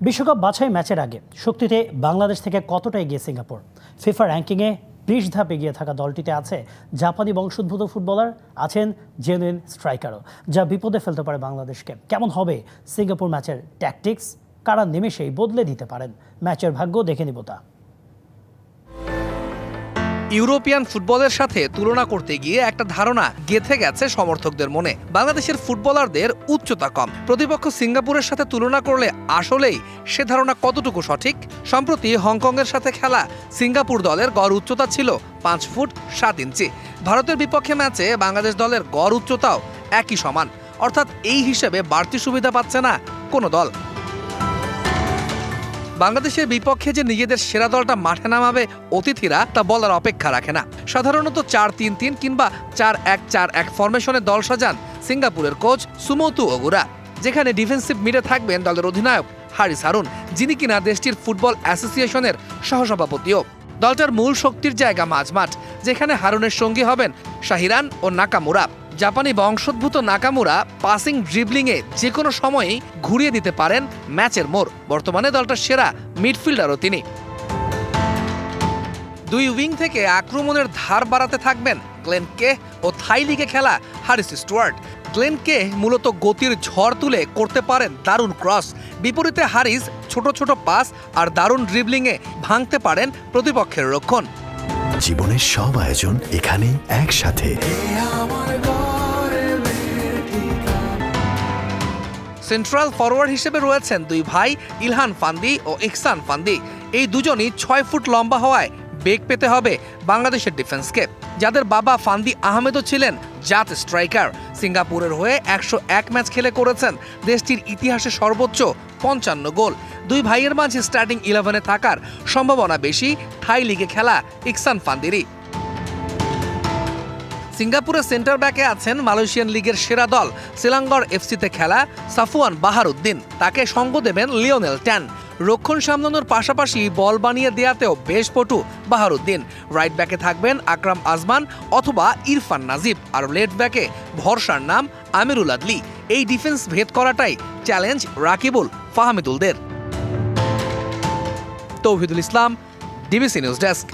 বিশ্বকাপ বাছাই ম্যাচের আগে শক্তিতে বাংলাদেশ থেকে কতটা এগিয়ে সিঙ্গাপুর? ফিফা র্যাঙ্কিংয়ে 20 ধাপ এগিয়ে থাকা দলটিতে আছে জাপানি বংশোদ্ভূত ফুটবলার, আছেন জেনুইন স্ট্রাইকারও, যা বিপদে ফেলতে পারে বাংলাদেশকে। কেমন হবে সিঙ্গাপুর ম্যাচের ট্যাকটিক্স? কারা নিমেষেই বদলে দিতে পারেন ম্যাচের ভাগ্য? দেখে নিব তা। ইউরোপিয়ান ফুটবলের সাথে তুলনা করতে গিয়ে একটা ধারণা গেঁথে গেছে সমর্থকদের মনে। বাংলাদেশের ফুটবলারদের উচ্চতা কম। প্রতিপক্ষ সিঙ্গাপুরের সাথে তুলনা করলে আসলেই সে ধারণা কতটুকু সঠিক? সম্প্রতি হংকংয়ের সাথে খেলা সিঙ্গাপুর দলের গড় উচ্চতা ছিল 5 ফুট 7 ইঞ্চি। ভারতের বিপক্ষে ম্যাচে বাংলাদেশ দলের গড় উচ্চতাও একই সমান। অর্থাৎ এই হিসেবে বাড়তি সুবিধা পাচ্ছে না কোনো দল। বাংলাদেশের বিপক্ষে যে নিজেদের সেরা দলটা মাঠে নামাবে অতিথিরা, তা বলার অপেক্ষা রাখে না। সাধারণত 4-3-3 কিংবা 4-1-4-1 ফরমেশনে দল সাজান সিঙ্গাপুরের কোচ সুমোতু ওগুরা, যেখানে ডিফেন্সিভ মিডে থাকবেন দলের অধিনায়ক হারিস হারুন, যিনি কিনা দেশটির ফুটবল অ্যাসোসিয়েশনের সহসভাপতিও। দলটার মূল শক্তির জায়গা মাঝমাঠ, যেখানে হারুনের সঙ্গী হবেন শাহিরান ও নাকামুরা। জাপানি বংশোদ্ভূত নাকামুরা পাসিং ড্রিবলিংয়ে যে কোনো সময়ই ঘুরিয়ে দিতে পারেন ম্যাচের মোড়। বর্তমানে দলটার সেরা মিডফিল্ডারও তিনি। দুই উইং থেকে আক্রমণের ধার বাড়াতে থাকবেন গ্লেন কে ও থাই লিগে খেলা হারিস স্টুয়ার্ট। গ্লেন কে মূলত গতির ঝড় তুলে করতে পারেন দারুণ ক্রস, বিপরীতে হারিস ছোট ছোট পাস আর দারুণ ড্রিবলিংয়ে ভাঙতে পারেন প্রতিপক্ষের রক্ষণ। জীবনের সব আয়োজন এখানে একসাথে। সেন্ট্রাল ফরওয়ার্ড হিসেবে রয়েছেন দুই ভাই ইলহান ফান্দি ও ইহসান ফান্দি। এই দুজনই 6 ফুট লম্বা হওয়ায় বেগ পেতে হবে বাংলাদেশের ডিফেন্সকে, যাদের বাবা ফান্দি আহমেদও ছিলেন জাত স্ট্রাইকার। সিঙ্গাপুরের হয়ে 101 ম্যাচ খেলে করেছেন দেশটির ইতিহাসে সর্বোচ্চ 55 গোল। দুই ভাইয়ের মাঝে স্টার্টিং 11-এ থাকার সম্ভাবনা বেশি থাই লিগে খেলা ইহসান ফান্দিরই। সিঙ্গাপুরের সেন্টার ব্যাকে আছেন মালয়েশিয়ান লিগের সেরা দল সিলাঙ্গর এফসিতে খেলা সাফওয়ান বাহারউদ্দিন। তাকে সঙ্গ দেবেন লিওনেল ট্যান। রক্ষণ সামলানোর পাশাপাশি বল বানিয়ে দেয়াতেও বেশ পটু বাহারউদ্দিন। রাইট ব্যাকে থাকবেন আকরাম আজমান অথবা ইরফান নাজিব, আর লেফট ব্যাকে ভরসার নাম আমিরুল আদলি। এই ডিফেন্স ভেদ করাটাই চ্যালেঞ্জ রাকিবুল ফাহমিদুলদের। তৌহিদুল ইসলাম, ডিবিসি নিউজ ডেস্ক।